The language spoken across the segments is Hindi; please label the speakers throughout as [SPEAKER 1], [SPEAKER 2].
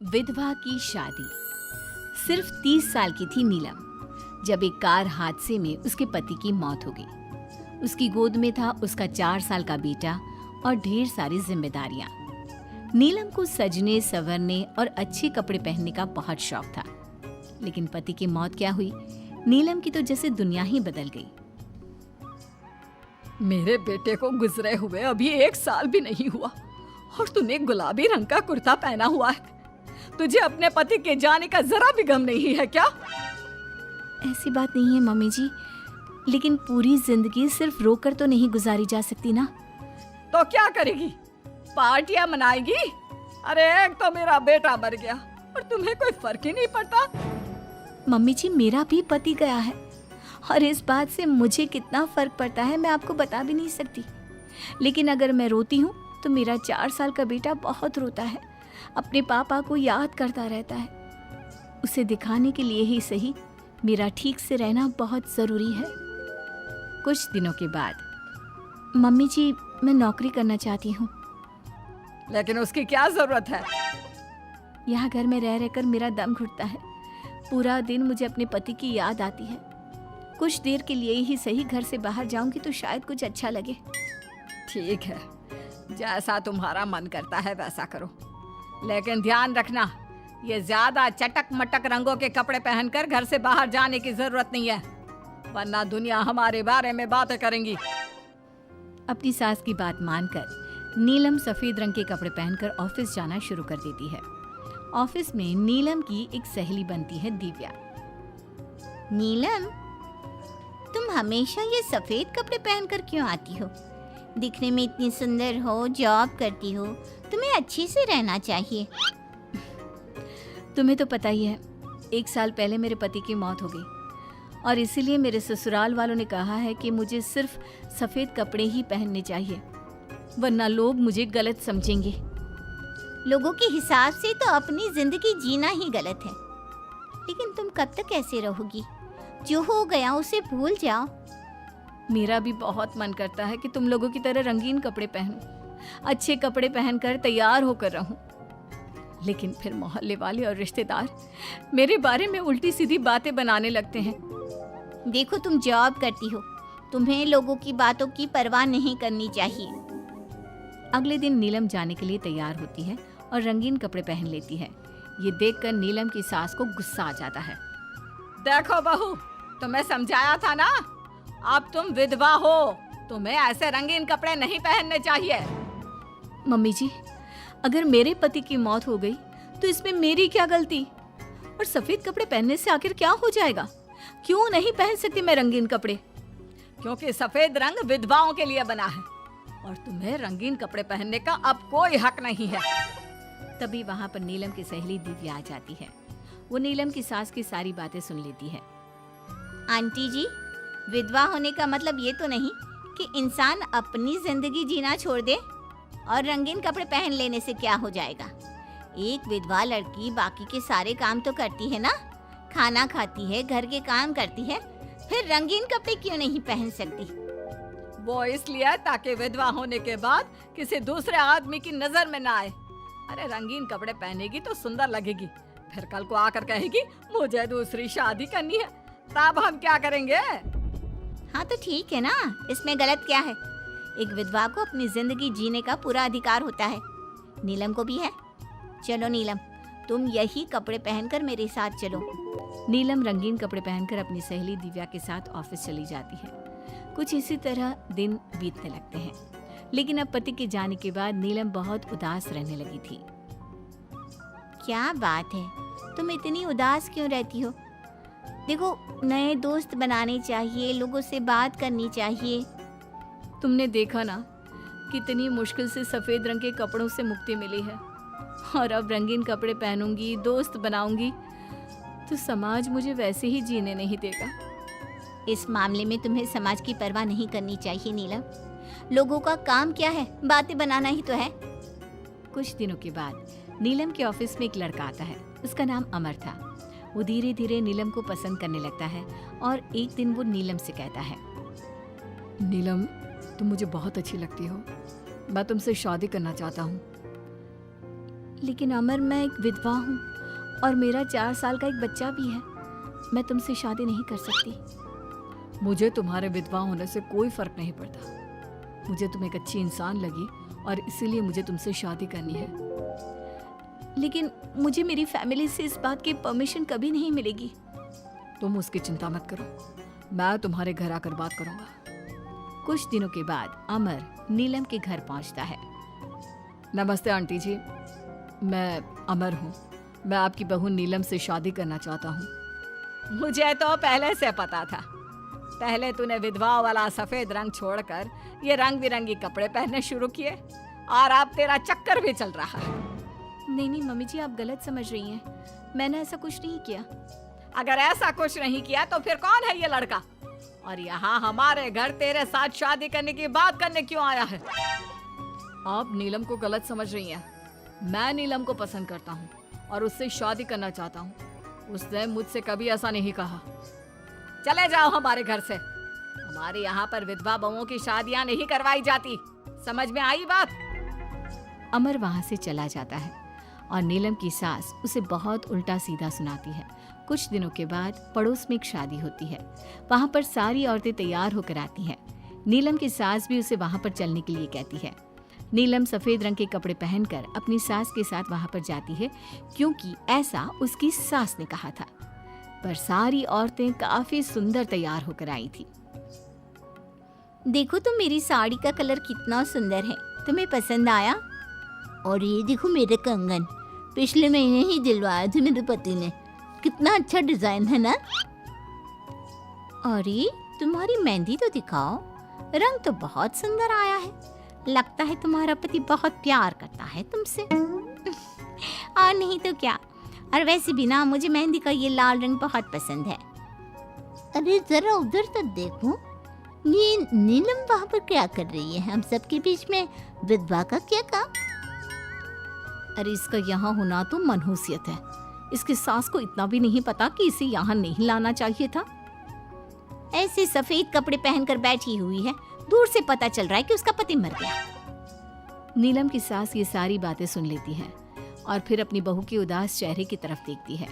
[SPEAKER 1] विधवा की शादी। सिर्फ 30 साल की थी नीलम जब एक कार हादसे में उसके पति की मौत हो गई। उसकी गोद में था उसका 4 साल का बेटा और ढेर सारी जिम्मेदारियां। नीलम को सजने संवरने और अच्छे कपड़े पहनने का बहुत शौक था, लेकिन पति की मौत क्या हुई, नीलम की तो जैसे दुनिया ही बदल गई।
[SPEAKER 2] मेरे बेटे को गुजरे हुए अभी 1 साल भी नहीं हुआ और तूने गुलाबी रंग का कुर्ता पहना हुआ है। तुझे अपने पति के जाने का जरा भी गम नहीं है क्या?
[SPEAKER 1] ऐसी बात नहीं है मम्मी जी, लेकिन पूरी जिंदगी सिर्फ रोकर तो नहीं गुजारी जा सकती ना।
[SPEAKER 2] तो क्या करेगी? पार्टियां मनाएगी? अरे एक तो मेरा बेटा मर गया और तुम्हें कोई फर्क ही नहीं पड़ता।
[SPEAKER 1] मम्मी जी, मेरा भी पति गया है और इस बात से मुझे कितना फर्क पड़ता है मैं आपको बता भी नहीं सकती। लेकिन अगर मैं रोती हूँ तो मेरा 4 साल का बेटा बहुत रोता है, अपने पापा को याद करता रहता है। उसे दिखाने के लिए ही सही मेरा ठीक से रहना बहुत ज़रूरी है। कुछ दिनों के बाद, मम्मी जी मैं नौकरी करना चाहती हूँ।
[SPEAKER 2] लेकिन उसकी क्या जरूरत है?
[SPEAKER 1] यहाँ घर में रह रहकर मेरा दम घुटता है। पूरा दिन मुझे अपने पति की याद आती है। कुछ देर के लिए ही सही घर से बाहर जाऊंगी तो शायद कुछ अच्छा लगे।
[SPEAKER 2] ठीक है, जैसा तुम्हारा मन करता है वैसा करो, लेकिन ध्यान रखना ये ज्यादा चटक मटक रंगों के कपड़े पहनकर घर से बाहर जाने की जरूरत नहीं है, वरना दुनिया हमारे बारे में बातें करेंगी।
[SPEAKER 1] अपनी सास की बात मानकर नीलम सफेद रंग के कपड़े पहनकर ऑफिस जाना शुरू कर देती है। ऑफिस में नीलम की एक सहेली बनती है दिव्या।
[SPEAKER 3] नीलम, तुम हमेशा ये सफेद कपड़े पहनकर क्यों आती हो? दिखने में इतनी सुंदर हो, जॉब करती हो, तुम्हें अच्छे से रहना चाहिए।
[SPEAKER 1] तुम्हें तो पता ही है, 1 साल पहले मेरे पति की मौत हो गई और इसीलिए मेरे ससुराल वालों ने कहा है कि मुझे सिर्फ सफेद कपड़े ही पहनने चाहिए, वरना लोग मुझे गलत समझेंगे।
[SPEAKER 3] लोगों के हिसाब से तो अपनी जिंदगी जीना ही गलत है, लेकिन तुम कब तक ऐसे रहोगी? जो हो गया उसे भूल जाओ।
[SPEAKER 1] मेरा भी बहुत मन करता है कि तुम लोगों की तरह रंगीन कपड़े पहनूं, अच्छे कपड़े पहनकर तैयार होकर रहूं, लेकिन फिर मोहल्ले वाले और रिश्तेदार मेरे बारे में उल्टी सीधी बातें बनाने लगते हैं।
[SPEAKER 3] देखो, तुम जॉब करती हो, तुम्हें लोगों की बातों की परवाह नहीं करनी चाहिए।
[SPEAKER 1] अगले दिन नीलम जाने के लिए तैयार होती है और रंगीन कपड़े पहन लेती है। ये देखकर नीलम की सास को गुस्सा आ जाता है।
[SPEAKER 2] देखो बहू, तुम्हें समझाया था ना, अब तुम विधवा हो, तुम्हें ऐसे रंगीन कपड़े नहीं पहनने चाहिए।
[SPEAKER 1] मम्मी जी, अगर मेरे पति की मौत हो गई तो इसमें मेरी क्या गलती? और सफेद कपड़े पहनने से आखिर क्या हो जाएगा? क्यों नहीं पहन सकती मैं रंगीन कपड़े?
[SPEAKER 2] क्योंकि सफेद रंग विधवाओं के लिए बना है और तुम्हें रंगीन कपड़े पहनने का अब कोई हक नहीं है।
[SPEAKER 1] तभी वहाँ पर नीलम की सहेली दिव्या आ जाती है। वो नीलम की सास की सारी बातें सुन लेती है।
[SPEAKER 3] आंटी जी, विधवा होने का मतलब ये तो नहीं कि इंसान अपनी जिंदगी जीना छोड़ दे और रंगीन कपड़े पहन लेने से क्या हो जाएगा। एक विधवा लड़की बाकी के सारे काम तो करती है ना, खाना खाती है, घर के काम करती है, फिर रंगीन कपड़े क्यों नहीं पहन सकती?
[SPEAKER 2] वो इसलिए ताकि विधवा होने के बाद किसी दूसरे आदमी की नजर में ना आए। अरे रंगीन कपड़े पहनेगी तो सुंदर लगेगी, फिर कल को आकर कहेगी मुझे दूसरी शादी करनी है, तब हम क्या करेंगे?
[SPEAKER 3] हाँ तो ठीक है ना, इसमें गलत क्या है? एक विधवा को अपनी जिंदगी जीने का पूरा अधिकार होता है, नीलम को भी है। चलो नीलम, तुम यही कपड़े पहनकर मेरे साथ चलो।
[SPEAKER 1] नीलम रंगीन कपड़े पहनकर अपनी सहेली दिव्या के साथ ऑफिस चली जाती है। कुछ इसी तरह दिन बीतने लगते हैं, लेकिन अब पति के जाने के बाद नीलम बहुत उदास रहने लगी थी।
[SPEAKER 3] क्या बात है, तुम इतनी उदास क्यों रहती हो? देखो, नए दोस्त बनाने चाहिए, लोगों से बात करनी चाहिए।
[SPEAKER 1] तुमने देखा ना, कितनी मुश्किल से सफेद रंग के कपड़ों से मुक्ति मिली है, और अब रंगीन कपड़े पहनूंगी, दोस्त बनाऊंगी तो समाज मुझे वैसे ही जीने नहीं देगा।
[SPEAKER 3] इस मामले में तुम्हें समाज की परवाह नहीं करनी चाहिए नीलम। लोगों का काम क्या है, बातें बनाना ही तो है।
[SPEAKER 1] कुछ दिनों के बाद नीलम के ऑफिस में एक लड़का आता है। उसका नाम अमर था। वो धीरे धीरे नीलम को पसंद करने लगता है और एक दिन वो नीलम से कहता है,
[SPEAKER 2] नीलम, तुम मुझे बहुत अच्छी लगती हो, मैं तुमसे शादी करना चाहता हूँ।
[SPEAKER 1] लेकिन अमर, मैं एक विधवा हूँ और मेरा 4 साल का एक बच्चा भी है। मैं तुमसे शादी नहीं कर सकती।
[SPEAKER 2] मुझे तुम्हारे विधवा होने से कोई फर्क नहीं पड़ता। मुझे तुम एक अच्छी इंसान लगी और इसीलिए मुझे तुमसे शादी करनी है।
[SPEAKER 1] लेकिन मुझे मेरी फैमिली से इस बात की परमिशन कभी नहीं मिलेगी।
[SPEAKER 2] तुम उसकी चिंता मत करो, मैं तुम्हारे घर आकर बात करूंगा।
[SPEAKER 1] कुछ दिनों के बाद अमर नीलम के घर पहुंचता है।
[SPEAKER 2] नमस्ते आंटी जी, मैं अमर हूँ। मैं आपकी बहू नीलम से शादी करना चाहता हूँ। मुझे तो पहले से पता था। पहले तूने विधवा वाला सफेद रंग छोड़कर ये रंग बिरंगी कपड़े पहनने शुरू किए और अब तेरा चक्कर भी चल रहा है।
[SPEAKER 1] नहीं मम्मी जी, आप गलत समझ रही हैं। मैंने ऐसा कुछ नहीं किया।
[SPEAKER 2] अगर ऐसा कुछ नहीं किया तो फिर कौन है ये लड़का, और यहाँ हमारे घर तेरे साथ शादी करने की बात करने क्यों आया है? आप नीलम को गलत समझ रही हैं। मैं नीलम को पसंद करता हूँ और उससे शादी करना चाहता हूँ। उसने मुझसे कभी ऐसा नहीं कहा। चले जाओ हमारे घर से। हमारे यहाँ पर विधवा बहुओं की शादियाँ नहीं करवाई जाती। समझ में आई बात?
[SPEAKER 1] अमर वहां से चला जाता है और नीलम की सास उसे बहुत उल्टा सीधा सुनाती है। कुछ दिनों के बाद पड़ोस में एक शादी होती है। वहां पर सारी औरतें तैयार होकर आती हैं। नीलम की सास भी उसे वहां पर चलने के लिए कहती है। नीलम सफेद रंग के कपड़े पहनकर अपनी सास के साथ वहां पर जाती है, क्योंकि ऐसा उसकी सास ने कहा था। पर सारी औरतें काफी सुंदर तैयार होकर आई थी।
[SPEAKER 3] देखो तो मेरी साड़ी का कलर कितना सुंदर है, तुम्हें पसंद आया? और ये देखो मेरे कंगन, पिछले महीने ही दिलवाए थे मेरे पति ने। कितना अच्छा डिजाइन है ना? अरे तुम्हारी मेहंदी तो दिखाओ, रंग तो बहुत सुंदर आया है। लगता है तुम्हारा पति बहुत प्यार करता है तुमसे। और नहीं तो क्या। और वैसे भी ना, मुझे मेहंदी का ये लाल रंग बहुत पसंद है। अरे जरा उधर तो देखो, ये नीलम वहाँ पर क्या कर रही है? हम सबके बीच में विधवा का क्या काम?
[SPEAKER 1] अरे इसका यहाँ होना तो मनहूसियत है। इसकी सास को इतना भी नहीं पता कि इसे यहाँ नहीं लाना चाहिए था।
[SPEAKER 3] ऐसे सफेद कपड़े पहनकर बैठी हुई है, दूर से पता चल रहा है कि उसका पति मर गया।
[SPEAKER 1] नीलम की सास ये सारी बातें सुन लेती है और फिर अपनी बहू के उदास चेहरे की तरफ देखती है।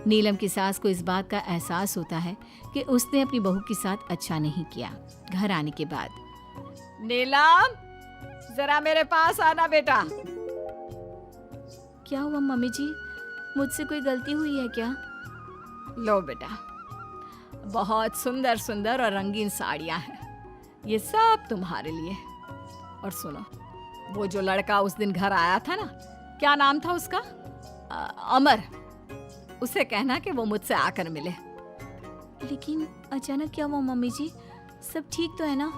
[SPEAKER 1] नीलम की सास को इस बात का एहसास होता है कि उसने अपनी बहू के साथ अच्छा नहीं किया। घर आने के बाद,
[SPEAKER 2] नीलम, जरा मेरे पास आना बेटा।
[SPEAKER 1] क्या हुआ मम्मी जी? मुझसे कोई गलती हुई है क्या?
[SPEAKER 2] लो बेटा, बहुत सुंदर सुंदर और रंगीन साड़ियाँ हैं, ये सब तुम्हारे लिए। और सुनो, वो जो लड़का उस दिन घर आया था ना, क्या नाम था उसका? अमर। उसे कहना कि वो मुझसे आकर मिले।
[SPEAKER 1] लेकिन अचानक क्या हुआ मम्मी जी? सब ठीक तो है ना?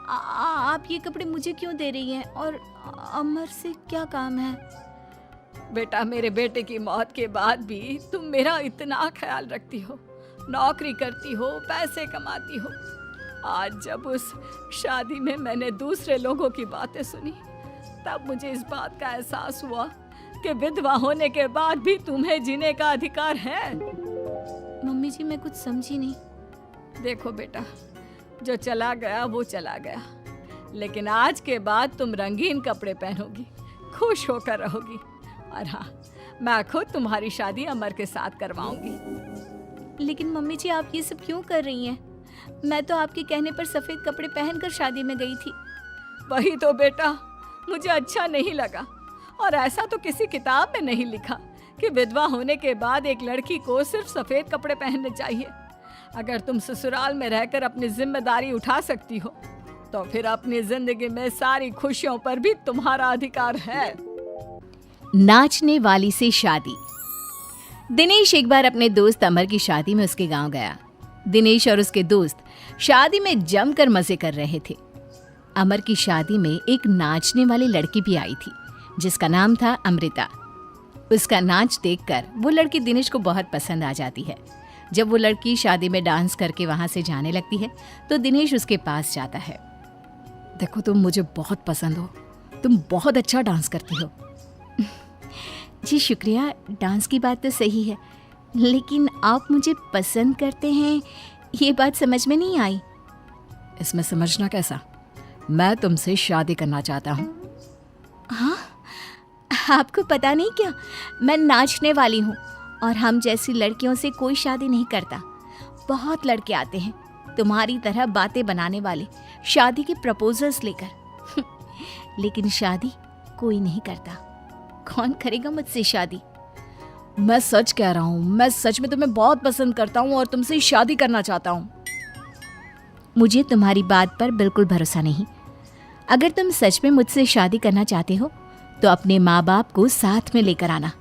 [SPEAKER 1] आप ये कपड़े मुझे क्यों दे रही हैं? और अमर से क्या काम है?
[SPEAKER 2] बेटा, मेरे बेटे की मौत के बाद भी तुम मेरा इतना ख्याल रखती हो, नौकरी करती हो, पैसे कमाती हो। आज जब उस शादी में मैंने दूसरे लोगों की बातें सुनी, तब मुझे इस बात का एहसास हुआ कि विधवा होने के बाद भी तुम्हें जीने का अधिकार है।
[SPEAKER 1] मम्मी जी, मैं कुछ समझी नहीं।
[SPEAKER 2] देखो बेटा, जो चला गया वो चला गया, लेकिन आज के बाद तुम रंगीन कपड़े पहनोगी, खुश होकर रहोगी। और हाँ, मैं खुद तुम्हारी शादी अमर के साथ करवाऊंगी।
[SPEAKER 1] लेकिन मम्मी जी, आप ये सब क्यों कर रही हैं? मैं तो आपके कहने पर सफेद कपड़े पहनकर शादी में गई थी।
[SPEAKER 2] वही तो बेटा, मुझे अच्छा नहीं लगा। और ऐसा तो किसी किताब में नहीं लिखा कि विधवा होने के बाद एक लड़की को सिर्फ सफेद कपड़े पहनने चाहिए। अगर तुम ससुराल में रहकर अपनी जिम्मेदारी उठा सकती हो, तो फिर अपनी जिंदगी में सारी खुशियों पर भी तुम्हारा अधिकार है।
[SPEAKER 1] नाचने वाली से शादी। दिनेश एक बार अपने दोस्त अमर की शादी में उसके गांव गया। दिनेश और उसके दोस्त शादी में जमकर मजे कर रहे थे। अमर की शादी में एक नाचने वाली लड़की भी आई थी, जिसका नाम था अमृता। उसका नाच देखकर वो लड़की दिनेश को बहुत पसंद आ जाती है। जब वो लड़की शादी में डांस करके वहां से जाने लगती है, तो दिनेश उसके पास जाता है।
[SPEAKER 2] देखो, तुम मुझे बहुत पसंद हो, तुम बहुत अच्छा डांस करती हो।
[SPEAKER 1] जी शुक्रिया, डांस की बात तो सही है, लेकिन आप मुझे पसंद करते हैं, ये बात समझ में नहीं आई।
[SPEAKER 2] इसमें समझना कैसा? मैं तुमसे शादी करना चाहता हूँ।
[SPEAKER 1] हाँ, आपको पता नहीं क्या, मैं नाचने वाली हूँ और हम जैसी लड़कियों से कोई शादी नहीं करता। बहुत लड़के आते हैं तुम्हारी तरह बातें बनाने वाले, शादी के प्रपोजल्स लेकर लेकिन शादी कोई नहीं करता। कौन करेगा मुझसे शादी?
[SPEAKER 2] मैं सच कह रहा हूँ, मैं सच में तुम्हें बहुत पसंद करता हूँ और तुमसे शादी करना चाहता हूँ।
[SPEAKER 1] मुझे तुम्हारी बात पर बिल्कुल भरोसा नहीं। अगर तुम सच में मुझसे शादी करना चाहते हो तो अपने माँ बाप को साथ में लेकर आना।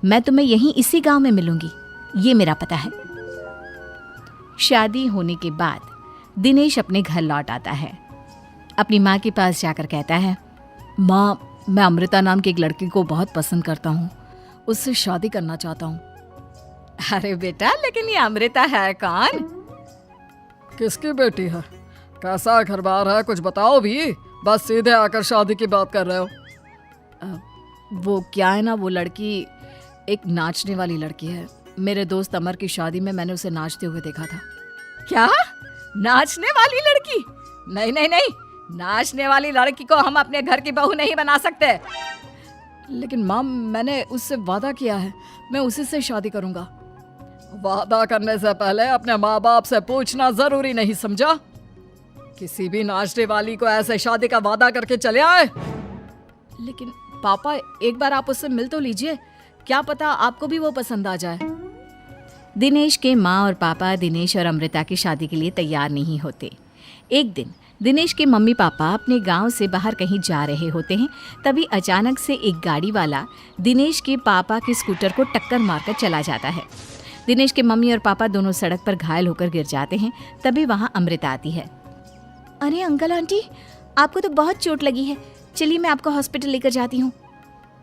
[SPEAKER 1] मैं तुम्हें यहीं इसी गांव में मिलूंगी, ये मेरा पता है। शादी होने के बाद दिनेश अपने घर लौट आता है। अपनी माँ के पास जाकर कहता है,
[SPEAKER 2] माँ, मैं अमृता नाम की एक लड़की को बहुत पसंद करता हूँ, उससे शादी करना चाहता हूँ।
[SPEAKER 4] अरे बेटा, लेकिन ये अमृता है कौन?
[SPEAKER 5] किसकी बेटी है? कैसा घर बार है, कुछ बताओ भी। बस सीधे आकर शादी की बात कर रहे हो।
[SPEAKER 2] वो क्या है ना, वो लड़की एक नाचने वाली लड़की है। मेरे दोस्त अमर की शादी में मैंने उसे नाचते हुए देखा था।
[SPEAKER 4] क्या? नाचने वाली लड़की? नहीं नहीं नहीं, नाचने वाली लड़की को हम अपने घर की बहू नहीं बना सकते।
[SPEAKER 2] लेकिन माँ, मैंने उससे वादा किया है, मैं उसी से शादी करूंगा।
[SPEAKER 5] वादा करने से पहले अपने माँ बाप से पूछना जरूरी नहीं समझा? किसी भी नाचने वाली को ऐसे शादी का वादा करके चले आए?
[SPEAKER 2] लेकिन पापा, एक बार आप उससे मिल तो लीजिए, क्या पता आपको भी वो पसंद आ जाए।
[SPEAKER 1] दिनेश के माँ और पापा दिनेश और अमृता की शादी के लिए तैयार नहीं होते। एक दिन दिनेश के मम्मी पापा अपने गांव से बाहर कहीं जा रहे होते हैं। तभी अचानक से एक गाड़ी वाला दिनेश के पापा के स्कूटर को टक्कर मारकर चला जाता है। दिनेश के मम्मी और पापा दोनों सड़क पर घायल होकर गिर जाते हैं। तभी वहां अमृता आती है। अरे अंकल आंटी, आपको तो बहुत चोट लगी है, चलिए मैं आपको हॉस्पिटल लेकर जाती हूँ।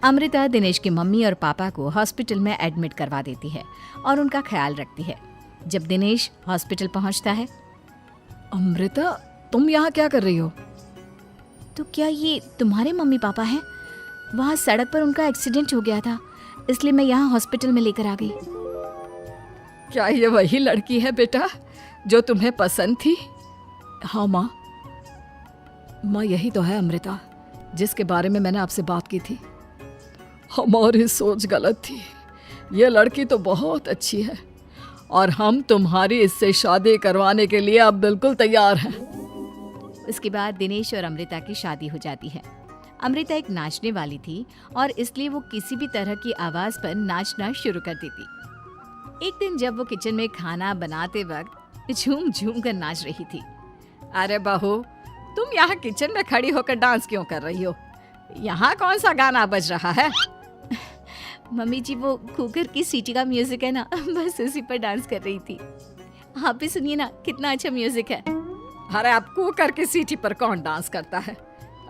[SPEAKER 1] अमृता दिनेश के मम्मी और पापा को हॉस्पिटल में एडमिट करवा देती है और उनका ख्याल रखती है। जब दिनेश हॉस्पिटल पहुंचता है,
[SPEAKER 2] अमृता, तुम यहाँ क्या कर रही हो?
[SPEAKER 1] तो क्या ये तुम्हारे मम्मी पापा हैं? वहाँ सड़क पर उनका एक्सीडेंट हो गया था, इसलिए मैं यहाँ हॉस्पिटल में लेकर आ गई।
[SPEAKER 4] क्या ये वही लड़की है बेटा जो तुम्हें पसंद थी?
[SPEAKER 2] हाँ माँ, यही तो है अमृता, जिसके बारे में मैंने आपसे बात की थी।
[SPEAKER 5] हमारी सोच गलत थी। ये लड़की तो बहुत अच्छी है और हम तुम्हारी इससे शादी करवाने के लिए अब बिल्कुल तैयार हैं।
[SPEAKER 1] उसके बाद दिनेश और अमृता की शादी हो जाती है। अमृता एक नाचने वाली थी और इसलिए वो किसी भी तरह की आवाज पर नाचना शुरू कर देती। एक दिन जब वो किचन में खाना बनाते वक्त झूम झूम कर नाच रही थी।
[SPEAKER 4] अरे बहू, तुम यहाँ किचन में खड़ी होकर डांस क्यों कर रही हो? यहाँ कौन सा गाना बज रहा है?
[SPEAKER 1] मम्मी जी, वो कुकर की सीटी का म्यूजिक है ना, बस उसी पर डांस कर रही थी। आप भी सुनिए ना, कितना अच्छा म्यूजिक है।
[SPEAKER 4] अरे अब कुकर की सीटी पर कौन डांस करता है?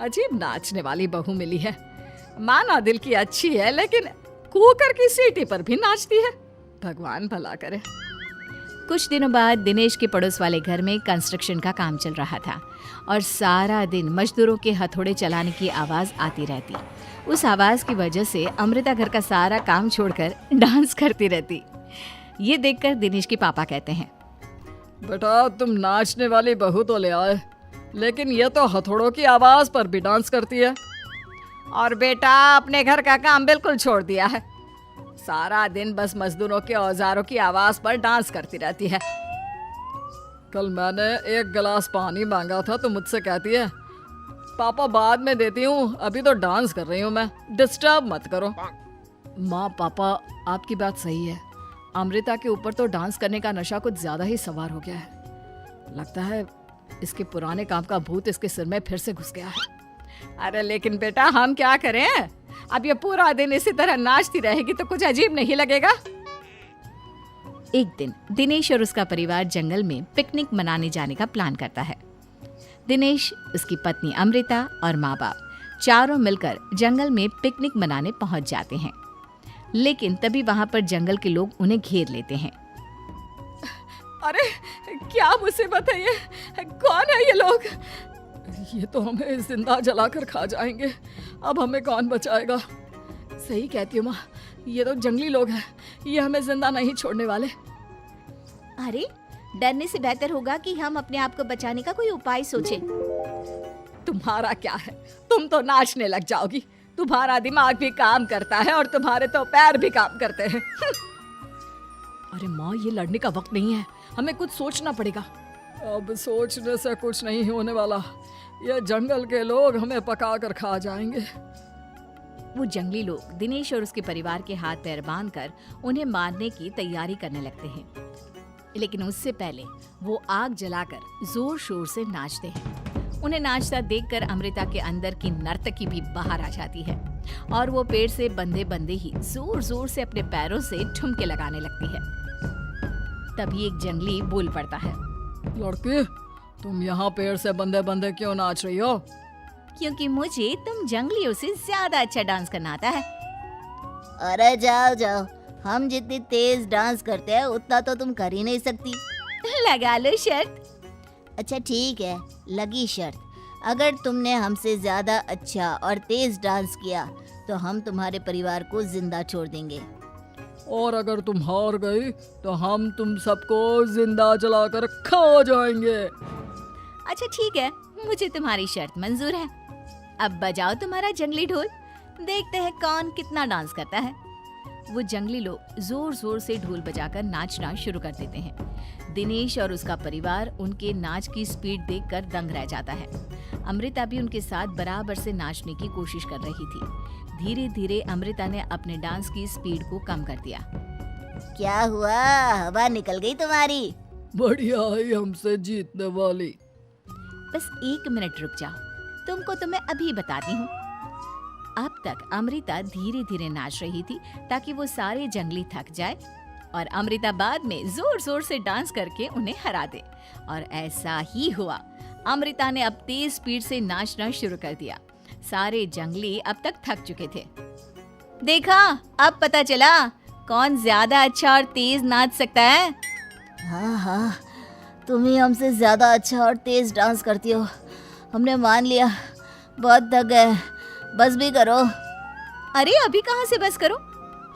[SPEAKER 4] अजीब नाचने वाली बहू मिली है। माना दिल की अच्छी है, लेकिन कुकर की सीटी पर भी नाचती है। भगवान भला करे।
[SPEAKER 1] कुछ दिनों बाद दिनेश के पड़ोस वाले घर में कंस्ट्रक्शन का काम चल रहा था और सारा दिन मजदूरों के हथौड़े चलाने की आवाज आती रहती। उस आवाज की वजह से अमृता घर का सारा काम छोड़कर डांस करती रहती। ये देखकर दिनेश के पापा कहते हैं,
[SPEAKER 5] बेटा, तुम नाचने वाली बहू तो ले आए, लेकिन ये तो हथौड़ों की आवाज पर भी डांस करती है।
[SPEAKER 4] और बेटा, अपने घर का काम बिल्कुल छोड़ दिया है। सारा दिन बस मजदूरों के औजारों की आवाज पर डांस करती रहती है।
[SPEAKER 5] कल मैंने एक गिलास पानी मांगा था तो मुझसे कहती है, पापा बाद में देती हूँ, अभी तो डांस कर रही हूँ मैं, डिस्टर्ब मत करो।
[SPEAKER 2] माँ पापा, आपकी बात सही है। अमृता के ऊपर तो डांस करने का नशा कुछ ज्यादा ही सवार हो गया है। लगता है इसके पुराने काम का भूत इसके सिर में फिर से घुस गया है।
[SPEAKER 4] अरे लेकिन बेटा, हम क्या करें? अब ये पूरा दिन इसी तरह नाचती रहेगी तो कुछ अजीब नहीं लगेगा?
[SPEAKER 1] एक दिन दिनेश और उसका परिवार जंगल में पिकनिक मनाने जाने का प्लान करता है। दिनेश, उसकी पत्नी अमृता और माँ बाप चारों मिलकर जंगल में पिकनिक मनाने पहुंच जाते हैं। लेकिन तभी वहां पर जंगल के लोग उन्हें घेर लेते हैं।
[SPEAKER 4] अरे क्या मुसीबत है ये? कौन है ये लोग?
[SPEAKER 5] ये तो हमें जिंदा जलाकर खा जाएंगे, अब हमें कौन बचाएगा?
[SPEAKER 2] सही कहती हो माँ, ये तो जंगली लोग हैं, ये हमें जिंदा नहीं छोड़ने वाले।
[SPEAKER 3] अरे डरने से बेहतर होगा कि हम अपने आप को बचाने का कोई उपाय सोचें।
[SPEAKER 4] तुम्हारा क्या है? तुम तो नाचने लग जाओगी। तुम्हारा दिमाग भी काम करता है और तुम्हारे तो पैर भी काम करते हैं।
[SPEAKER 5] अरे माँ, ये लड़ने का वक्त नहीं है, हमें कुछ सोचना पड़ेगा। अब सोचने से कुछ नहीं होने वाला, ये जंगल के लोग हमें पका कर खा जाएंगे।
[SPEAKER 1] वो जंगली लोग दिनेश और उसके परिवार के हाथ पैर बांधकर उन्हें मारने की तैयारी करने लगते हैं, लेकिन उससे पहले वो आग जलाकर जोर शोर से नाचते हैं। उन्हें नाचता देखकर अमृता के अंदर की नर्तकी भी बाहर आ जाती है और वो पेड़ से बंधे बंधे ही जोर जोर से अपने पैरों से ठुमके लगाने लगती है। तभी एक जंगली बोल पड़ता है,
[SPEAKER 5] लड़की, तुम यहाँ पेड़ से बंधे बंधे क्यों नाच रही हो?
[SPEAKER 1] क्योंकि मुझे तुम जंगलियों से ज्यादा अच्छा डांस करना आता है।
[SPEAKER 3] अरे जाओ जाओ, हम जितनी तेज डांस करते हैं उतना तो तुम कर ही नहीं सकती।
[SPEAKER 1] लगा लो शर्त।
[SPEAKER 3] अच्छा ठीक है, लगी शर्त। अगर तुमने हमसे ज्यादा अच्छा और तेज डांस किया तो हम तुम्हारे परिवार को जिंदा छोड़ देंगे।
[SPEAKER 5] और अगर तुम हार गई तो हम तुम सबको जिंदा जलाकर खा जाएंगे।
[SPEAKER 1] अच्छा ठीक है, मुझे तुम्हारी शर्त मंजूर है। अब बजाओ तुम्हारा जंगली ढोल, देखते हैं कौन कितना डांस करता है। वो जंगली लोग जोर जोर से ढोल बजाकर नाचना शुरू कर देते हैं। दिनेश और उसका परिवार उनके नाच की स्पीड देखकर दंग रह जाता है। अमृता भी उनके साथ बराबर से नाचने की कोशिश कर रही थी। धीरे धीरे अमृता ने अपने डांस की स्पीड को कम कर दिया।
[SPEAKER 3] क्या हुआ, हवा निकल गई तुम्हारी?
[SPEAKER 5] बढ़िया है हमसे जीतने वाली।
[SPEAKER 1] बस 1 मिनट रुक जाओ, तुमको तो मैं अभी बताती हूँ। अब तक अमृता धीरे धीरे नाच रही थी ताकि वो सारे जंगली थक जाए और अमृता बाद में जोर जोर से डांस करके उन्हें हरा दे। और ऐसा ही हुआ। अमृता ने अब तेज स्पीड से नाचना शुरू कर दिया। सारे जंगली अब तक थक चुके थे। देखा, अब पता चला कौन ज्यादा अच्छा और तेज नाच सकता है।
[SPEAKER 3] हाँ हाँ, तुम ही हमसे ज्यादा अच्छा और तेज डांस करती हो। हमने मान लिया, बहुत थक गए, बस भी करो।
[SPEAKER 1] अरे अभी कहाँ से बस करो,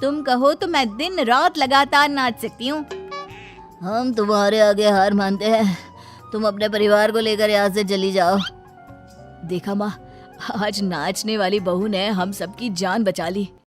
[SPEAKER 1] तुम कहो तो मैं दिन रात लगातार नाच सकती हूँ।
[SPEAKER 3] हम तुम्हारे आगे हार मानते हैं, तुम अपने परिवार को लेकर यहाँ से चली जाओ।
[SPEAKER 1] देखा माँ, आज नाचने वाली बहू ने हम सबकी जान बचा ली।